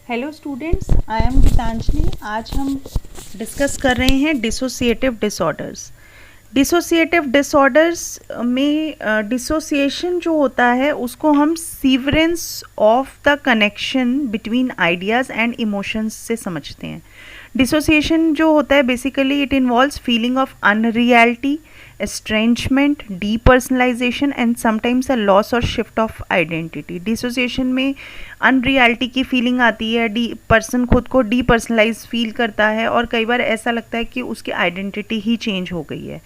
Hello students, I am Geetanjali. आज हम discuss कर रहे हैं डिसोसिएटिव डिसऑर्डर्स। डिसोसिएटिव डिसऑर्डर्स में डिसोसिएशन जो होता है उसको हम severance of the connection between ideas and emotions से समझते हैं। डिसोसिएशन जो होता है basically it involves feeling of unreality, estrangement, depersonalization and sometimes a loss or shift of identity. Dissociation में अनरियलिटी की फीलिंग आती है, पर्सन खुद को डीपर्सनलाइज फील करता है और कई बार ऐसा लगता है कि उसकी आइडेंटिटी ही चेंज हो गई है।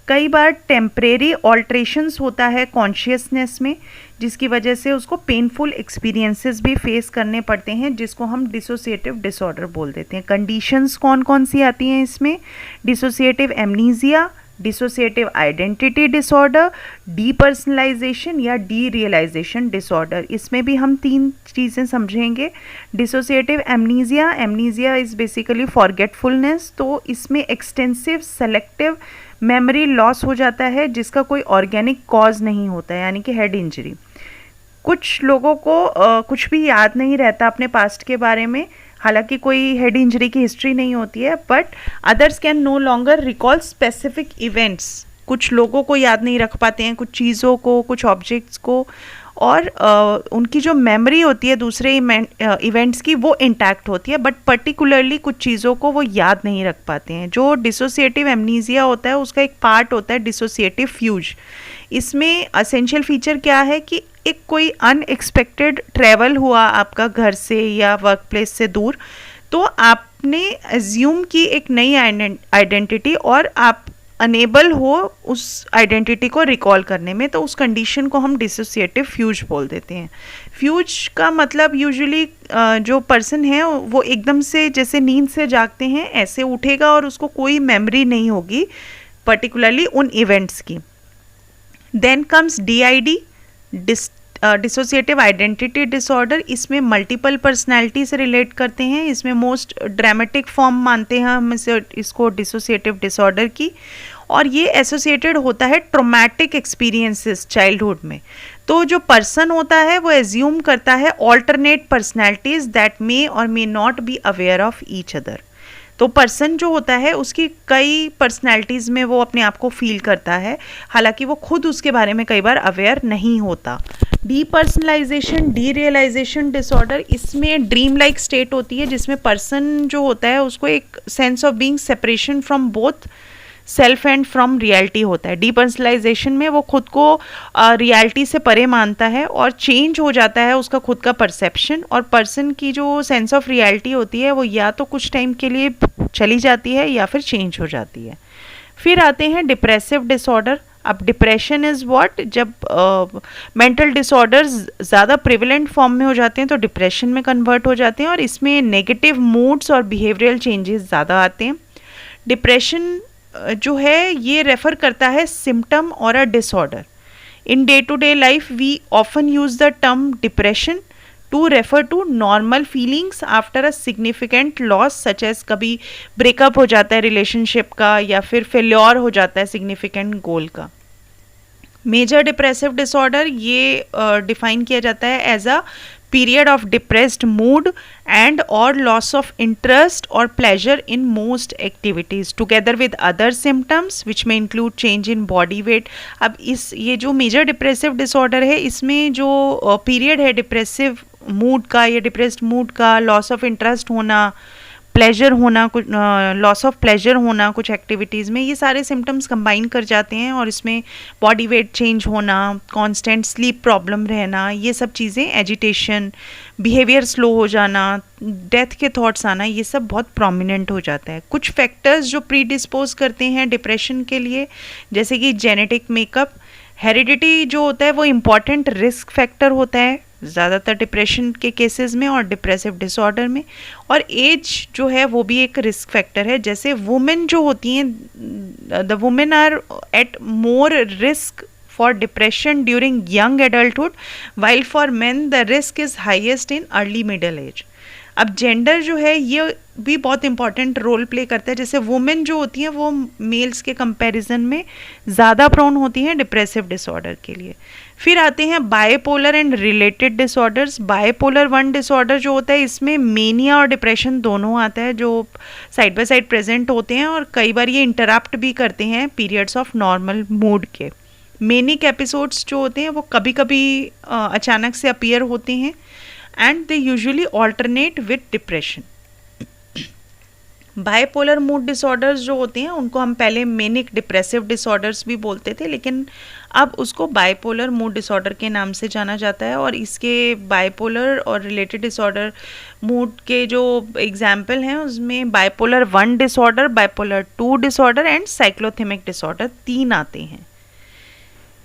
कई बार टेम्परेरी ऑल्ट्रेशंस होता है कॉन्शियसनेस में, जिसकी वजह से उसको पेनफुल एक्सपीरियंसेस भी फेस करने पड़ते हैं, जिसको हम डिसोसिएटिव डिसऑर्डर बोल देते हैं। कंडीशंस कौन कौन सी आती हैं इसमें? Dissociative amnesia, dissociative identity disorder, depersonalisation या डीरियलाइजेशन डिसऑर्डर। इसमें भी हम तीन चीज़ें समझेंगे। Dissociative amnesia, amnesia is basically forgetfulness, तो इसमें एक्सटेंसिव सेलेक्टिव मेमोरी लॉस हो जाता है जिसका कोई ऑर्गेनिक कॉज नहीं होता है, यानी कि हेड इंजरी। कुछ लोगों को कुछ भी याद नहीं रहता अपने पास्ट के बारे में, हालांकि कोई हेड इंजरी की हिस्ट्री नहीं होती है, but others can no longer recall specific events. कुछ लोगों को याद नहीं रख पाते हैं, कुछ चीज़ों को, कुछ ऑब्जेक्ट्स को, और उनकी जो मेमोरी होती है दूसरे इवेंट्स की वो इंटैक्ट होती है, बट पर्टिकुलरली कुछ चीज़ों को वो याद नहीं रख पाते हैं। जो डिसोसिएटिव एमनीजिया होता है उसका एक पार्ट होता है डिसोसिएटिव फ्यूज। इसमें असेंशियल फीचर क्या है कि एक कोई अनएक्सपेक्टेड ट्रैवल हुआ आपका घर से या वर्क प्लेस से दूर, तो आपने एज्यूम की एक नई आइडेंटिटी और आप अनेबल हो उस आइडेंटिटी को रिकॉल करने में, तो उस कंडीशन को हम डिसोसिएटिव फ्यूज बोल देते हैं। फ्यूज का मतलब यूजुअली जो पर्सन है वो एकदम से जैसे नींद से जागते हैं ऐसे उठेगा और उसको कोई मेमोरी नहीं होगी पर्टिकुलरली उन इवेंट्स की। Then comes DID, dissociative identity disorder. इसमें मल्टीपल पर्सनैलिटी से रिलेट करते हैं, इसमें मोस्ट ड्रामेटिक फॉर्म मानते हैं हम इसको डिसोसिएटिव डिसऑर्डर की, और ये एसोसिएटेड होता है ट्रॉमेटिक एक्सपीरियंसेस चाइल्डहुड में। तो जो पर्सन होता है वो एज्यूम करता है ऑल्टरनेट पर्सनैलिटीज दैट मे और may not be aware of each other. तो पर्सन जो होता है उसकी कई पर्सनैलिटीज़ में वो अपने आप को फील करता है, हालांकि वो खुद उसके बारे में कई बार अवेयर नहीं होता। डीपर्सनलाइजेशन, डीरियलाइजेशन डिसऑर्डर, इसमें ड्रीम लाइक स्टेट होती है जिसमें पर्सन जो होता है उसको एक sense of being separation from both self and from reality होता है। डीपर्सनलाइजेशन में वो खुद को रियलिटी से परे मानता है और चेंज हो जाता है उसका खुद का परसेप्शन, और पर्सन की जो सेंस ऑफ रियलिटी होती है वो या तो कुछ टाइम के लिए चली जाती है या फिर चेंज हो जाती है। फिर आते हैं डिप्रेसिव डिसऑर्डर। अब डिप्रेशन इज़ व्हाट, जब मेंटल डिसऑर्डर्स ज़्यादा प्रिवेलेंट फॉर्म में हो जाते हैं तो डिप्रेशन में कन्वर्ट हो जाते हैं, और इसमें नेगेटिव मूड्स और बिहेवियरल चेंजेस ज़्यादा आते हैं। डिप्रेशन जो है ये रेफर करता है सिम्टम और a disorder. In day to day life we often use the term depression to refer to normal feelings after a significant loss, such as कभी ब्रेकअप हो जाता है रिलेशनशिप का या फिर फेल्योर हो जाता है सिग्निफिकेंट गोल का। मेजर डिप्रेसिव डिसऑर्डर ये डिफाइन किया जाता है as a period of depressed mood and or loss of interest or pleasure in most activities together with other symptoms which may include change in body weight। अब ये जो major depressive disorder है इसमें जो period है depressive mood का या depressed mood का, लॉस ऑफ इंटरेस्ट होना, प्लेजर होना, कुछ लॉस ऑफ प्लेजर होना कुछ एक्टिविटीज़ में, ये सारे सिम्टम्स कंबाइन कर जाते हैं, और इसमें बॉडी वेट चेंज होना, कांस्टेंट स्लीप प्रॉब्लम रहना, ये सब चीज़ें, एजिटेशन, बिहेवियर स्लो हो जाना, डेथ के थॉट्स आना, ये सब बहुत प्रोमिनेंट हो जाता है। कुछ फैक्टर्स जो प्रीडिस्पोज करते हैं डिप्रेशन के लिए, जैसे कि जेनेटिक मेकअप, हेरिडिटी जो होता है वो इम्पॉर्टेंट रिस्क फैक्टर होता है ज़्यादातर डिप्रेशन के केसेस में और डिप्रेसिव डिसऑर्डर में, और एज जो है वो भी एक रिस्क फैक्टर है। जैसे वुमेन जो होती हैं, the women are at more risk for depression during young adulthood, while for men the risk is highest in early middle age. अब जेंडर जो है ये भी बहुत इंपॉर्टेंट रोल प्ले करता है। जैसे वुमेन जो होती हैं वो मेल्स के कंपैरिजन में ज़्यादा प्रोन होती हैं डिप्रेसिव डिसऑर्डर के लिए। फिर आते हैं bipolar and related disorders. Bipolar 1 disorder जो होता है इसमें मेनिया और डिप्रेशन दोनों आता है जो साइड बाय साइड प्रेजेंट होते हैं, और कई बार ये इंटरप्ट भी करते हैं पीरियड्स ऑफ नॉर्मल मूड के। मेनिक एपिसोड्स जो होते हैं वो कभी कभी अचानक से अपीयर होते हैं and they usually alternate with depression. Bipolar mood disorders जो होते हैं उनको हम पहले मेनिक डिप्रेसिव डिसऑर्डर्स भी बोलते थे, लेकिन अब उसको बायपोलर मूड डिसऑर्डर के नाम से जाना जाता है। और इसके बायपोलर और रिलेटेड डिसऑर्डर मूड के जो एग्जाम्पल हैं उसमें bipolar 1 disorder, bipolar 2 disorder and cyclothymic disorder 3 आते हैं।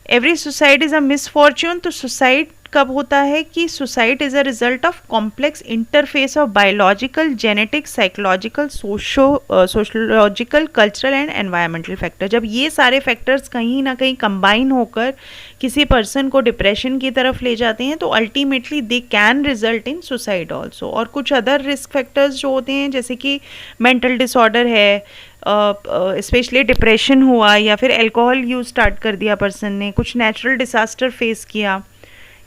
Every suicide is a misfortune. तो सुसाइड कब होता है कि suicide is a result of complex interface of biological, genetic, psychological, sociological, cultural and environmental factor. जब ये सारे फैक्टर्स कहीं ना कहीं कंबाइन होकर किसी पर्सन को डिप्रेशन की तरफ ले जाते हैं तो ultimately they can result in suicide also. और कुछ अदर रिस्क फैक्टर्स जो होते हैं जैसे कि मेंटल डिसऑर्डर है, स्पेशली डिप्रेशन हुआ, या फिर अल्कोहल यूज स्टार्ट कर दिया पर्सन ने, कुछ नेचुरल डिसास्टर फेस किया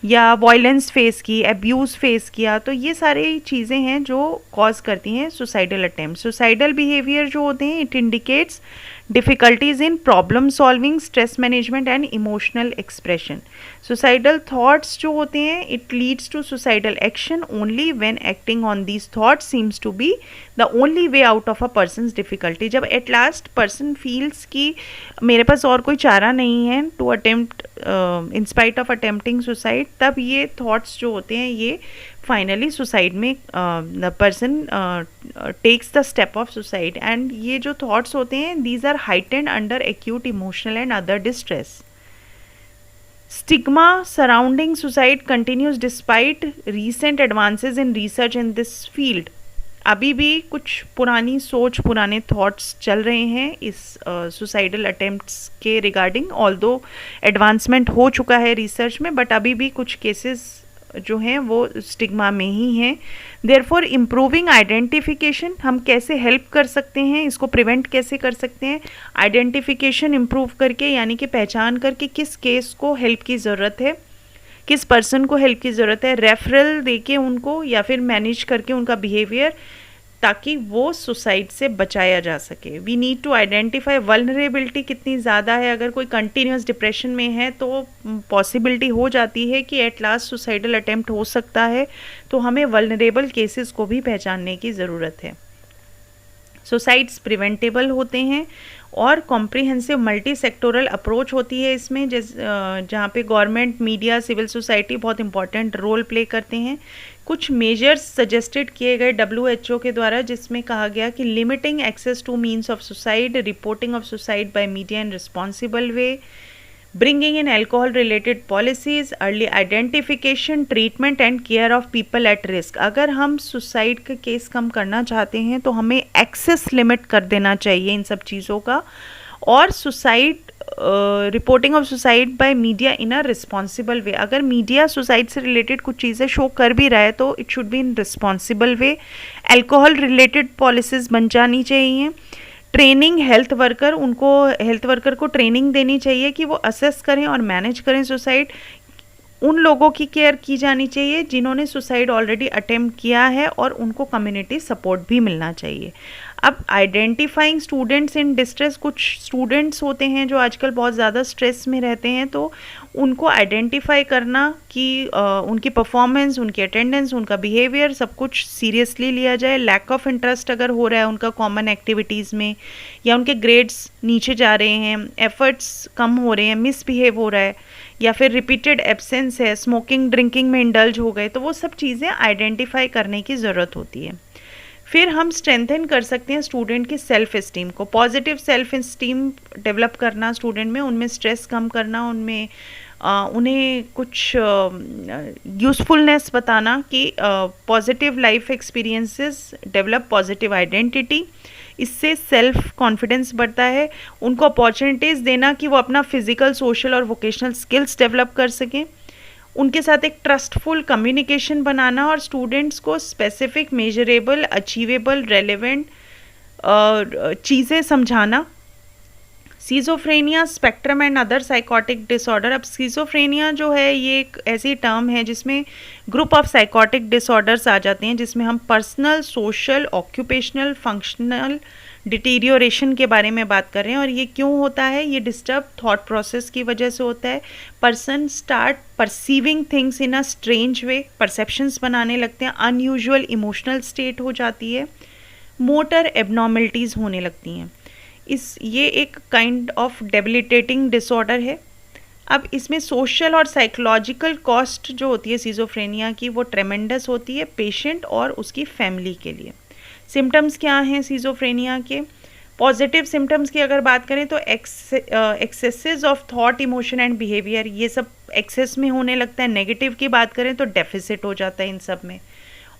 या वायलेंस फेस की, एब्यूज़ फेस किया, तो ये सारी चीज़ें हैं जो कॉज करती हैं सुसाइडल अटेम्प्ट। सुसाइडल बिहेवियर जो होते हैं it indicates difficulties in problem solving, stress management and emotional expression. Suicidal thoughts जो होते हैं it leads to suicidal action only when acting on these thoughts seems to be the only way out of a person's difficulty. जब at last person feels कि मेरे पास और कोई चारा नहीं है to attempt in spite of attempting suicide, तब ये थॉट्स जो होते हैं ये फाइनली सुसाइड में the person takes the step of suicide. And ये जो थॉट्स होते हैं these are heightened under acute emotional and other distress. Stigma surrounding suicide continues despite recent advances in research in this field. अभी भी कुछ पुरानी सोच, पुराने थॉट्स चल रहे हैं इस सुसाइडल अटेम्प्ट्स के रिगार्डिंग, ऑल्दो एडवांसमेंट हो चुका है रिसर्च में, बट अभी भी कुछ केसेस जो हैं वो स्टिग्मा में ही हैं। देयरफॉर इम्प्रूविंग आइडेंटिफिकेशन, हम कैसे हेल्प कर सकते हैं, इसको प्रिवेंट कैसे कर सकते हैं, आइडेंटिफिकेशन इम्प्रूव करके, यानी कि पहचान करके किस केस को हेल्प की ज़रूरत है, किस पर्सन को हेल्प की ज़रूरत है, रेफरल देके उनको या फिर मैनेज करके उनका बिहेवियर, ताकि वो सुसाइड से बचाया जा सके। We need to identify vulnerability कितनी ज़्यादा है। अगर कोई कंटिन्यूस डिप्रेशन में है तो पॉसिबिलिटी हो जाती है कि एट लास्ट सुसाइडल अटेम्प्ट हो सकता है, तो हमें वल्नरेबल केसेस को भी पहचानने की ज़रूरत है। सुसाइड्स प्रिवेंटेबल होते हैं और कॉम्प्रिहेंसिव मल्टी सेक्टोरल अप्रोच होती है इसमें, जहाँ पे गवर्नमेंट, मीडिया, सिविल सोसाइटी बहुत इंपॉर्टेंट रोल प्ले करते हैं। कुछ मेजर्स सजेस्टेड किए गए WHO के द्वारा, जिसमें कहा गया कि limiting access to means of suicide, reporting of suicide by media in responsible way, bringing in alcohol related policies, early identification, treatment and care of people at risk। अगर हम सुसाइड के केस कम करना चाहते हैं तो हमें एक्सेस लिमिट कर देना चाहिए इन सब चीज़ों का, और suicide reporting of suicide by media in a responsible way. अगर मीडिया सुसाइड से रिलेटेड कुछ चीज़ें शो कर भी रहा है तो it should be in responsible way. Alcohol related policies बन जानी चाहिए। ट्रेनिंग हेल्थ वर्कर, उनको हेल्थ वर्कर को ट्रेनिंग देनी चाहिए कि वो असेस करें और मैनेज करें सुसाइड। उन लोगों की केयर की जानी चाहिए जिन्होंने सुसाइड ऑलरेडी अटेम्प्ट किया है, और उनको कम्युनिटी सपोर्ट भी मिलना चाहिए। अब आइडेंटिफाइंग स्टूडेंट्स इन डिस्ट्रेस, कुछ स्टूडेंट्स होते हैं जो आजकल बहुत ज़्यादा स्ट्रेस में रहते हैं, तो उनको आइडेंटिफाई करना कि उनकी परफॉर्मेंस, उनकी अटेंडेंस, उनका बिहेवियर सब कुछ सीरियसली लिया जाए। लैक ऑफ इंटरेस्ट अगर हो रहा है उनका कॉमन एक्टिविटीज़ में, या उनके ग्रेड्स नीचे जा रहे हैं, एफर्ट्स कम हो रहे हैं, मिसबिहेव हो रहा है, या फिर रिपीटेड एब्सेंस है, स्मोकिंग ड्रिंकिंग में इंडल्ज हो गए, तो वो सब चीज़ें आइडेंटिफाई करने की ज़रूरत होती है। फिर हम स्ट्रेंथन कर सकते हैं स्टूडेंट की सेल्फ इस्टीम को, पॉजिटिव सेल्फ इस्टीम डेवलप करना स्टूडेंट में, उनमें स्ट्रेस कम करना, उनमें उन्हें कुछ यूज़फुलनेस बताना कि positive life experiences develop positive identity, इससे सेल्फ कॉन्फिडेंस बढ़ता है। उनको अपॉर्चुनिटीज़ देना कि वो अपना फिजिकल, सोशल और वोकेशनल स्किल्स डेवलप कर सकें। उनके साथ एक ट्रस्टफुल कम्युनिकेशन बनाना और स्टूडेंट्स को स्पेसिफिक, मेजरेबल, अचीवेबल, रेलेवेंट चीज़ें समझाना। Schizophrenia spectrum and other psychotic disorder. अब सीजोफ्रेनिया जो है ये एक ऐसी टर्म है जिसमें ग्रुप ऑफ साइकोटिक डिसऑर्डर्स आ जाते हैं, जिसमें हम personal, social, occupational, functional deterioration के बारे में बात कर रहे हैं। और ये क्यों होता है? ये डिस्टर्ब थॉट प्रोसेस की वजह से होता है। Person start perceiving things in a strange way, perceptions बनाने लगते हैं, अनयूजुअल इमोशनल स्टेट हो जाती है, मोटर एबनॉर्मलिटीज़ होने लगती हैं। ये एक काइंड ऑफ डेबिलिटेटिंग डिसऑर्डर है। अब इसमें सोशल और साइकोलॉजिकल कॉस्ट जो होती है सिजोफ्रेनिया की, वो ट्रेमेंडस होती है पेशेंट और उसकी फैमिली के लिए। सिम्टम्स क्या हैं सिजोफ्रेनिया के? पॉजिटिव सिम्टम्स की अगर बात करें तो axes of thought, emotion and behaviour, ये सब एक्सेस में होने लगता है। नेगेटिव की बात करें तो डेफिसिट हो जाता है इन सब में,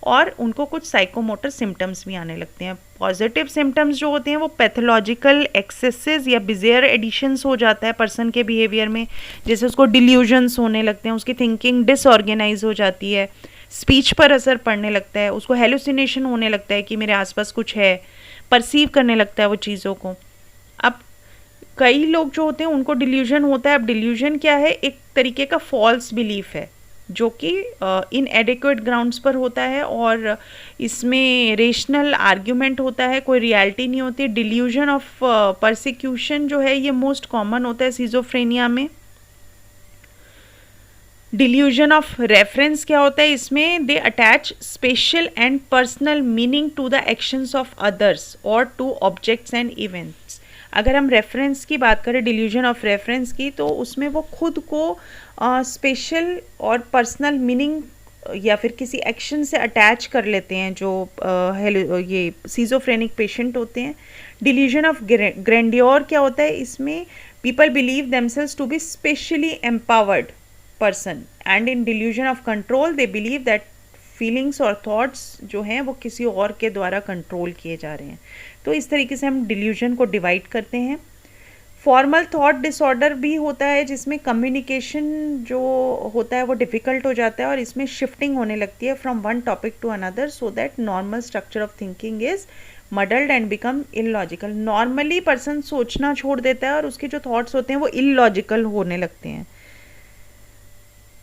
और उनको कुछ साइकोमोटर सिम्टम्स भी आने लगते हैं। पॉजिटिव सिम्टम्स जो होते हैं वो पैथोलॉजिकल एक्सेसेस या बिजेयर एडिशंस हो जाता है पर्सन के बिहेवियर में, जैसे उसको डिल्यूजन्स होने लगते हैं, उसकी थिंकिंग डिसऑर्गेनाइज हो जाती है, स्पीच पर असर पड़ने लगता है, उसको हेलुसिनेशन होने लगता है कि मेरे आसपास कुछ है, परसीव करने लगता है वो चीज़ों को। अब कई लोग जो होते हैं उनको डिल्यूजन होता है। अब डिल्यूजन क्या है? एक तरीके का फॉल्स बिलीफ है जो कि इनएडिक्वेट ग्राउंड्स पर होता है और इसमें रेशनल आर्ग्यूमेंट होता है, कोई रियलिटी नहीं होती। डिल्यूजन ऑफ परसिक्यूशन जो है ये मोस्ट कॉमन होता है सिजोफ्रेनिया में। डिल्यूजन ऑफ रेफरेंस क्या होता है? इसमें they attach special and personal meaning to the actions of others और टू ऑब्जेक्ट्स एंड इवेंट्स। अगर हम रेफरेंस की बात करें, डिल्यूजन ऑफ रेफरेंस की, तो उसमें वो खुद को स्पेशल और पर्सनल मीनिंग या फिर किसी एक्शन से अटैच कर लेते हैं जो ये सीजोफ्रेनिक पेशेंट होते हैं। डिल्यूजन ऑफ ग्रैंडियोर क्या होता है? इसमें people believe themselves to be specially empowered person, and in delusion of control they believe that feelings और थॉट्स जो हैं वो किसी और के द्वारा कंट्रोल किए जा रहे हैं। तो इस तरीके से हम डिल्यूजन को डिवाइड करते हैं। फॉर्मल थॉट डिसऑर्डर भी होता है जिसमें कम्युनिकेशन जो होता है वो डिफ़िकल्ट हो जाता है और इसमें शिफ्टिंग होने लगती है from one topic to another, so that normal structure of thinking is muddled and become illogical. Normally person सोचना छोड़ देता है और उसके जो थॉट्स होते हैं वो इलॉजिकल होने लगते हैं।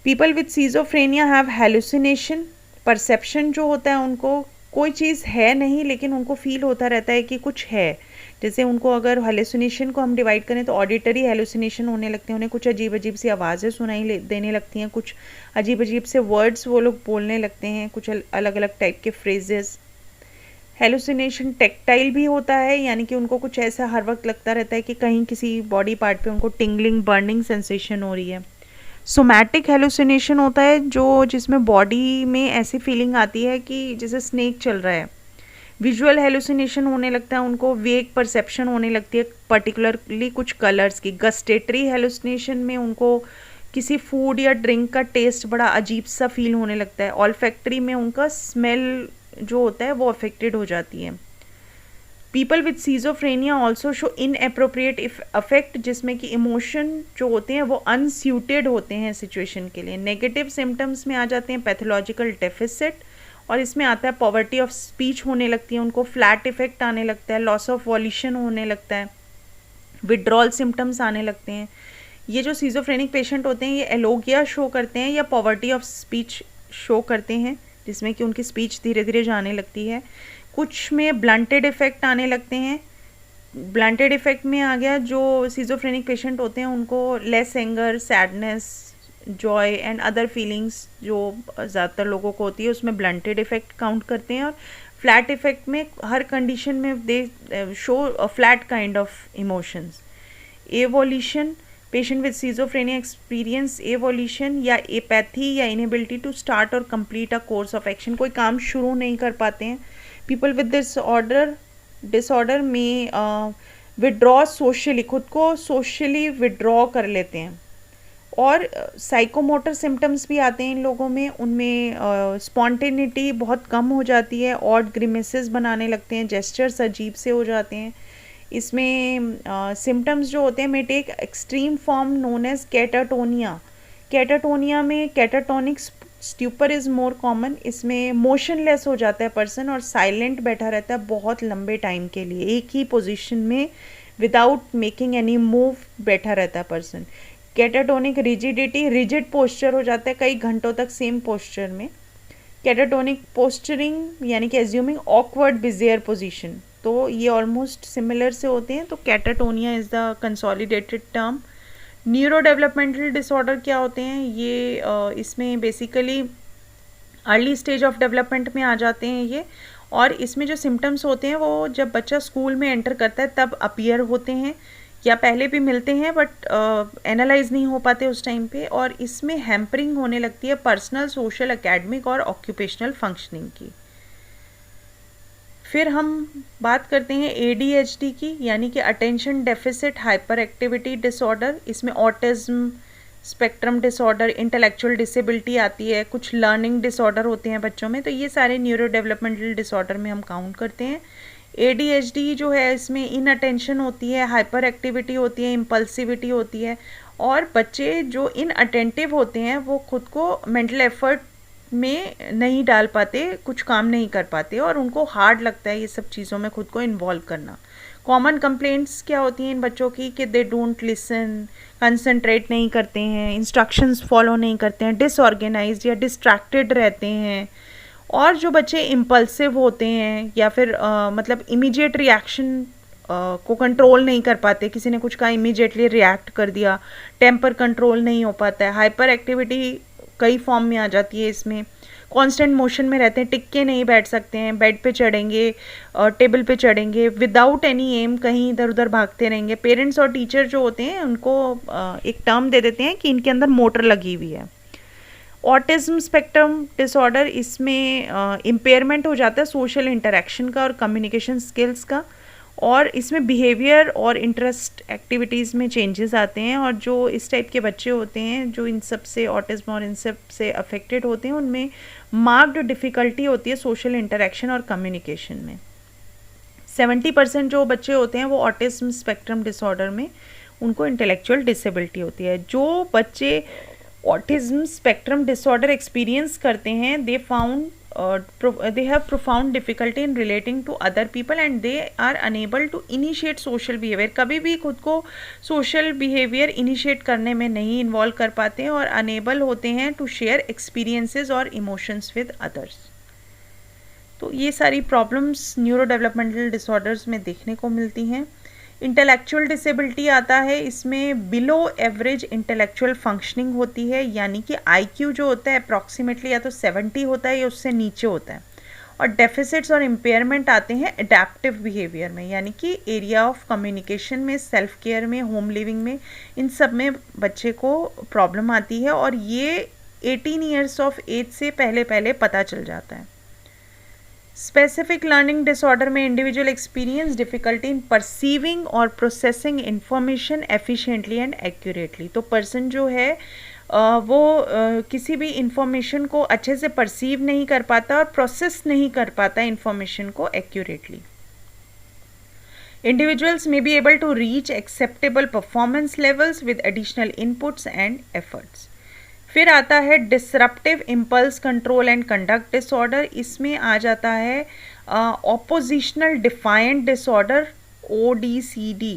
People with schizophrenia have hallucination. Perception जो होता है उनको कोई चीज़ है नहीं लेकिन उनको फील होता रहता है कि कुछ है। जैसे उनको अगर हेलुसिनेशन को हम डिवाइड करें तो ऑडिटरी हेलुसिनेशन होने लगते हैं, उन्हें कुछ अजीब अजीब सी आवाज़ें सुनाई देने लगती हैं, कुछ अजीब अजीब से वर्ड्स वो लोग बोलने लगते हैं, कुछ अलग अलग टाइप के फ्रेजेस। हेलुसिनेशन टेक्टाइल भी होता है, यानी कि उनको कुछ ऐसा हर वक्त लगता रहता है कि कहीं किसी बॉडी पार्ट पे उनको टिंगलिंग, बर्निंग सेंसेशन हो रही है। सोमैटिक हेलुसिनेशन होता है जिसमें बॉडी में ऐसी फीलिंग आती है कि जैसे स्नेक चल रहा है। विजुअल हेलुसिनेशन होने लगता है उनको, वेग परसेप्शन होने लगती है पर्टिकुलरली कुछ कलर्स की। गस्टेटरी हेलुसिनेशन में उनको किसी फूड या ड्रिंक का टेस्ट बड़ा अजीब सा फील होने लगता है। ऑल्फैक्टरी में उनका स्मेल जो होता है वो अफेक्टेड हो जाती है। People with schizophrenia also show inappropriate affect, जिसमें कि इमोशन जो होते हैं वो अनस्यूटेड होते हैं सिचुएशन के लिए। नेगेटिव सिम्टम्स में आ जाते हैं पैथोलॉजिकल डेफिसिट, और इसमें आता है पॉवर्टी ऑफ स्पीच होने लगती है उनको, फ्लैट इफेक्ट आने लगता है, लॉस ऑफ वॉल्यूशन होने लगता है, विड्रॉल सिम्टम्स आने लगते हैं। ये जो सीजोफ्रेनिक पेशेंट होते हैं ये एलोगिया शो करते हैं या पॉवर्टी ऑफ स्पीच शो करते हैं, जिसमें कि उनकी स्पीच धीरे धीरे जाने लगती है। कुछ में ब्लंटेड इफेक्ट आने लगते हैं। ब्लंटेड इफेक्ट में आ गया जो सीजोफ्रेनिक पेशेंट होते हैं उनको less anger, sadness, Joy and other feelings जो ज़्यादातर लोगों को होती है उसमें ब्लंटेड इफेक्ट काउंट करते हैं। और फ्लैट इफेक्ट में हर कंडीशन में दे show a flat kind of emotions. Evolution, patient with schizophrenia experience evolution या एपैथी या इनएबिलिटी टू स्टार्ट और complete a course of action, कोई काम शुरू नहीं कर पाते हैं। पीपल विद दिस डिसऑर्डर में विड्रॉ सोशली, खुद को सोशली विड्रॉ कर लेते हैं। और साइकोमोटर सिम्टम्स भी आते हैं इन लोगों में, उनमें स्पॉन्टेनिटी बहुत कम हो जाती है, ऑड ग्रिमेसेस बनाने लगते हैं, जेस्चर्स अजीब से हो जाते हैं। इसमें सिम्टम्स जो होते हैं may take extreme form known as catatonia. Catatonia में catatonic stupor is more common. इसमें मोशनलेस हो जाता है पर्सन और साइलेंट बैठा रहता है बहुत लंबे टाइम के लिए, एक ही पोजीशन में विदाउट मेकिंग एनी मूव बैठा रहता है person. Catatonic rigidity, rigid posture हो जाता है कई घंटों तक सेम पोस्चर में। कैटाटोनिक पोस्चरिंग यानी कि एज्यूमिंग ऑकवर्ड बिजियर पोजीशन, तो ये ऑलमोस्ट सिमिलर से होते हैं। तो catatonia is the consolidated term. Neuro developmental disorder क्या होते हैं, ये इसमें basically early stage of development में आ जाते हैं ये, और इसमें जो सिम्टम्स होते हैं वो जब बच्चा स्कूल में एंटर करता है तब अपीयर होते हैं, या पहले भी मिलते हैं बट एनालाइज नहीं हो पाते उस टाइम पे। और इसमें हैम्परिंग होने लगती है पर्सनल, सोशल, एकेडमिक और ऑक्यूपेशनल फंक्शनिंग की। फिर हम बात करते हैं ADHD की, यानी कि attention deficit hyperactivity disorder. इसमें autism spectrum disorder, intellectual disability आती है, कुछ लर्निंग डिसऑर्डर होते हैं बच्चों में, तो ये सारे न्यूरो डेवलपमेंटल डिसऑर्डर में हम काउंट करते हैं। ADHD जो है इसमें इनअटेंशन होती है, हाइपर एक्टिविटी होती है, इम्पल्सिविटी होती है, और बच्चे जो इनअटेंटिव होते हैं वो खुद को मेंटल एफर्ट में नहीं डाल पाते, कुछ काम नहीं कर पाते, और उनको हार्ड लगता है ये सब चीज़ों में खुद को इन्वॉल्व करना। कॉमन कंप्लेंट्स क्या होती हैं इन बच्चों की कि दे डोंट लिसन, कंसंट्रेट नहीं करते हैं, इंस्ट्रक्शंस फॉलो नहीं करते हैं, डिसऑर्गेनाइज्ड या डिस्ट्रैक्टेड रहते हैं, और जो बच्चे इम्पल्सिव होते हैं या फिर मतलब इमीडिएट रिएक्शन को कंट्रोल नहीं कर पाते, किसी ने कुछ कहा इमीडिएटली रिएक्ट कर दिया, टेम्पर कंट्रोल नहीं हो पाता है, हाइपर एक्टिविटी कई फॉर्म में आ जाती है इसमें, कांस्टेंट मोशन में रहते हैं, टिक के नहीं बैठ सकते हैं, बेड पे चढ़ेंगे, टेबल पे चढ़ेंगे, विदाउट एनी एम कहीं इधर उधर भागते रहेंगे। पेरेंट्स और टीचर जो होते हैं उनको एक टर्म दे देते हैं कि इनके अंदर मोटर लगी हुई है। ऑटिज्म स्पेक्ट्रम डिसऑर्डर, इसमें इम्पेयरमेंट हो जाता है सोशल इंटरेक्शन का और कम्युनिकेशन स्किल्स का, और इसमें बिहेवियर और इंटरेस्ट एक्टिविटीज़ में चेंजेस आते हैं, और जो इस टाइप के बच्चे होते हैं जो इन सब से ऑटिज्म और इन सब से अफेक्टेड होते हैं उनमें मार्क्ड डिफ़िकल्टी होती है सोशल इंटरेक्शन और कम्युनिकेशन में। 70% जो बच्चे होते हैं वो ऑटिज्म स्पेक्ट्रम डिसऑर्डर में उनको इंटेलेक्चुअल डिसेबिलिटी होती है। जो बच्चे ऑटिज्म स्पेक्ट्रम डिसऑर्डर एक्सपीरियंस करते हैं they have profound difficulty in relating to other people and they are unable to initiate social behavior। कभी भी खुद को social behavior initiate करने में नहीं involve कर पाते हैं और unable होते हैं to share experiences और emotions with others। तो ये सारी problems neurodevelopmental disorders में देखने को मिलती हैं। इंटेलेक्चुअल डिसेबिलिटी आता है, इसमें बिलो एवरेज इंटेलेक्चुअल फंक्शनिंग होती है, यानी कि IQ जो होता है अप्रॉक्सीमेटली या तो 70 होता है या उससे नीचे होता है, और डेफिसिट्स और इम्पेयरमेंट आते हैं एडेप्टिव बिहेवियर में, यानी कि एरिया ऑफ कम्युनिकेशन में, सेल्फ केयर में, होम लिविंग में, इन सब में बच्चे को प्रॉब्लम आती है, और ये 18 ईयर्स ऑफ एज से पहले पता चल जाता है। स्पेसिफिक लर्निंग डिसऑर्डर में individual experience difficulty in perceiving और processing information efficiently and accurately. तो पर्सन जो है वो किसी भी इंफॉर्मेशन को अच्छे से परसीव नहीं कर पाता और प्रोसेस नहीं कर पाता इंफॉर्मेशन को accurately. Individuals may be able to reach acceptable performance levels with additional inputs and efforts. फिर आता है disruptive impulse control and conduct disorder. इसमें आ जाता है ऑपोजिशनल डिफाइंट डिसऑर्डर ODCD,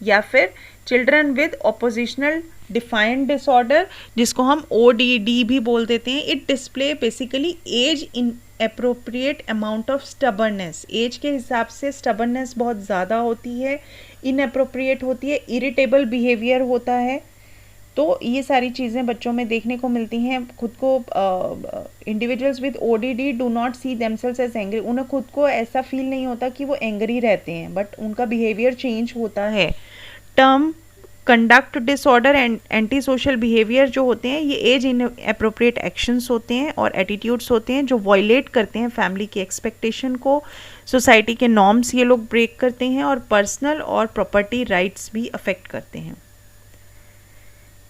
या फिर children with oppositional defiant disorder जिसको हम ODD भी बोल देते हैं। It display basically as inappropriate amount of stubbornness. Age के हिसाब से स्टबर्नेस बहुत ज़्यादा होती है, इनअप्रोप्रिएट होती है, इरिटेबल बिहेवियर होता है। तो ये सारी चीज़ें बच्चों में देखने को मिलती हैं। खुद को individuals with ODD do not see themselves as angry. उन्हें खुद को ऐसा फील नहीं होता कि वो एंग्री रहते हैं, बट उनका बिहेवियर चेंज होता है। Term conduct disorder and anti social behaviour जो होते हैं, ये एज इन अप्रोप्रिएट एक्शंस होते हैं और एटीट्यूड्स होते हैं जो वायलेट करते हैं फैमिली की एक्सपेक्टेशन को, सोसाइटी के नॉर्म्स ये लोग ब्रेक करते हैं, और पर्सनल और प्रॉपर्टी राइट्स भी अफेक्ट करते हैं।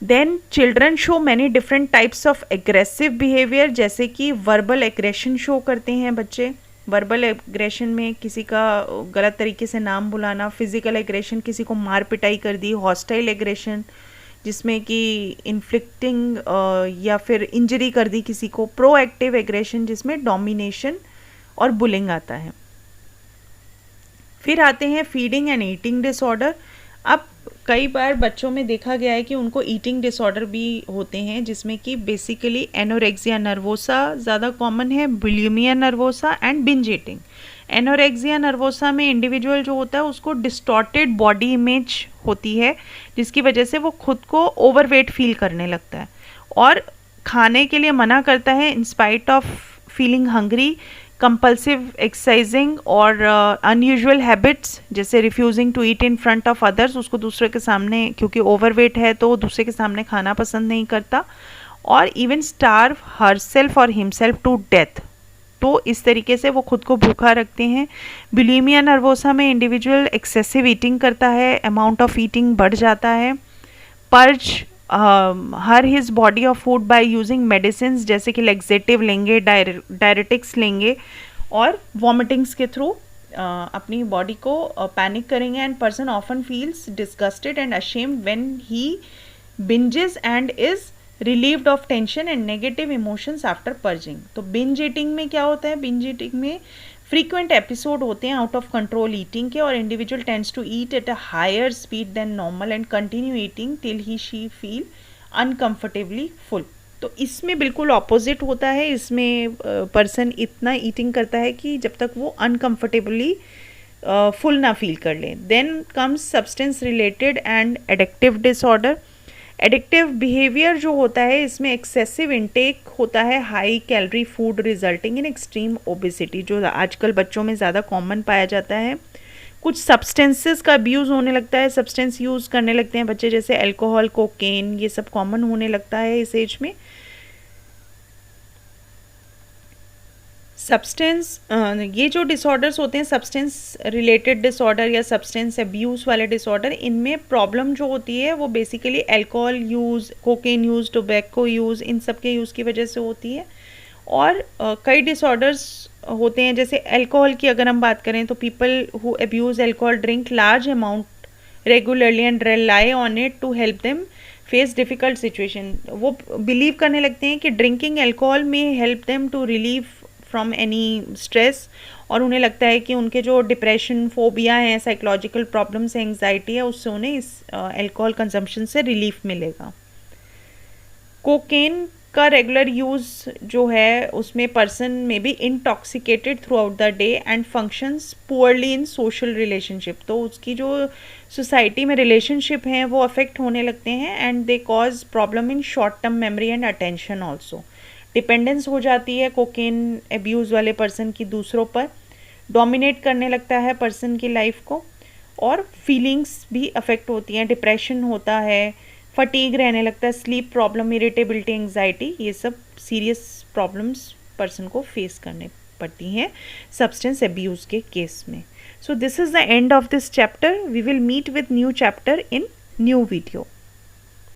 Then children show many different types of aggressive behaviour, जैसे कि वर्बल एग्रेशन शो करते हैं बच्चे। वर्बल एग्रेशन में किसी का गलत तरीके से नाम बुलाना, फिजिकल एग्रेशन किसी को मार पिटाई कर दी, हॉस्टाइल एग्रेशन जिसमें कि इन्फ्लिक्टिंग या फिर इंजरी कर दी किसी को। प्रोएक्टिव एग्रेशन जिसमें डोमिनेशन और बुलिंग आता है। फिर आते हैं फीडिंग एंड ईटिंग डिसऑर्डर। अब कई बार बच्चों में देखा गया है कि उनको ईटिंग डिसऑर्डर भी होते हैं, जिसमें कि बेसिकली एनोरेक्सिया नर्वोसा ज़्यादा कॉमन है, bulimia nervosa and binge eating. Anorexia nervosa में इंडिविजुअल जो होता है उसको डिस्टॉर्टेड बॉडी इमेज होती है, जिसकी वजह से वो खुद को ओवरवेट फील करने लगता है और खाने के लिए मना करता है in spite of feeling hungry. Compulsive exercising और अनयूजुअल हैबिट्स जैसे refusing to eat in front of others, उसको दूसरे के सामने, क्योंकि ओवरवेट है तो दूसरे के सामने खाना पसंद नहीं करता, और इवन स्टार्व हरसेल्फ और हिमसेल्फ टू डेथ। तो इस तरीके से वो खुद को भूखा रखते हैं। बुलिमिया नर्वोसा में इंडिविजुअल एक्सेसिव ईटिंग करता है, अमाउंट ऑफ ईटिंग बढ़ जाता है। Purge her his body of food by using medicine, जैसे कि लेक्सेटिव लेंगे, डायरेटिक्स लेंगे और वॉमिटिंग्स के थ्रू अपनी बॉडी को पैनिक करेंगे। And person often feels disgusted and ashamed when he binges and is relieved of tension and negative emotions after purging. तो बिंज ईटिंग में क्या होता है? बिंज ईटिंग में फ्रीक्वेंट एपिसोड होते हैं आउट ऑफ कंट्रोल ईटिंग के, और individual tends to eat at a higher speed than normal and continue eating till he she feel uncomfortably full. तो इसमें बिल्कुल ऑपोजिट होता है। इसमें पर्सन इतना ईटिंग करता है कि जब तक वो अनकम्फर्टेबली फुल ना फील कर ले। Then comes substance related and addictive disorder. Addictive behaviour जो होता है, इसमें एक्सेसिव इनटेक होता है high calorie food resulting in extreme obesity, जो आजकल बच्चों में ज़्यादा कॉमन पाया जाता है। कुछ सब्सटेंसेस का अब्यूज़ होने लगता है, सब्सटेंस यूज़ करने लगते हैं बच्चे, जैसे अल्कोहल, कोकेन, ये सब कॉमन होने लगता है इस एज में। सब्सटेंस ये जो डिसऑर्डर्स होते हैं, सब्सटेंस रिलेटेड डिसऑर्डर या सब्सटेंस अब्यूज़ वाले डिसऑर्डर, इनमें प्रॉब्लम जो होती है वो basically alcohol use, cocaine use, tobacco use, इन सब के यूज़ की वजह से होती है। और कई डिसऑर्डर्स होते हैं, जैसे अल्कोहल की अगर हम बात करें तो people who abuse alcohol drink large amount regularly and rely on it to help them face difficult situation. वो बिलीव करने लगते हैं कि ड्रिंकिंग अल्कोहल में help them to relieve from any stress, और उन्हें लगता है कि उनके जो डिप्रेशन, फोबिया हैं, साइकोलॉजिकल प्रॉब्लम्स, एंग्जाइटी है, उससे उन्हें इस अल्कोहल कंजम्पशन से रिलीफ मिलेगा। कोकेन का रेगुलर यूज़ जो है उसमें पर्सन में B intoxicated through out the day and functions poorly in social relationship. तो उसकी जो सोसाइटी में रिलेशनशिप हैं वो अफेक्ट होने लगते हैं and they cause problem in short term memory and attention also. Dependence हो जाती है कोकेन एब्यूज़ वाले पर्सन की दूसरों पर, डोमिनेट करने लगता है पर्सन की लाइफ को, और फीलिंग्स भी अफेक्ट होती हैं, डिप्रेशन होता है, फटीग रहने लगता है, स्लीप प्रॉब्लम, इरिटेबिलिटी, एंग्जाइटी, ये सब सीरियस प्रॉब्लम्स पर्सन को फेस करने पड़ती हैं सब्सटेंस अब्यूज़ के केस में। So this is the end of this chapter. We will meet with new chapter in new video.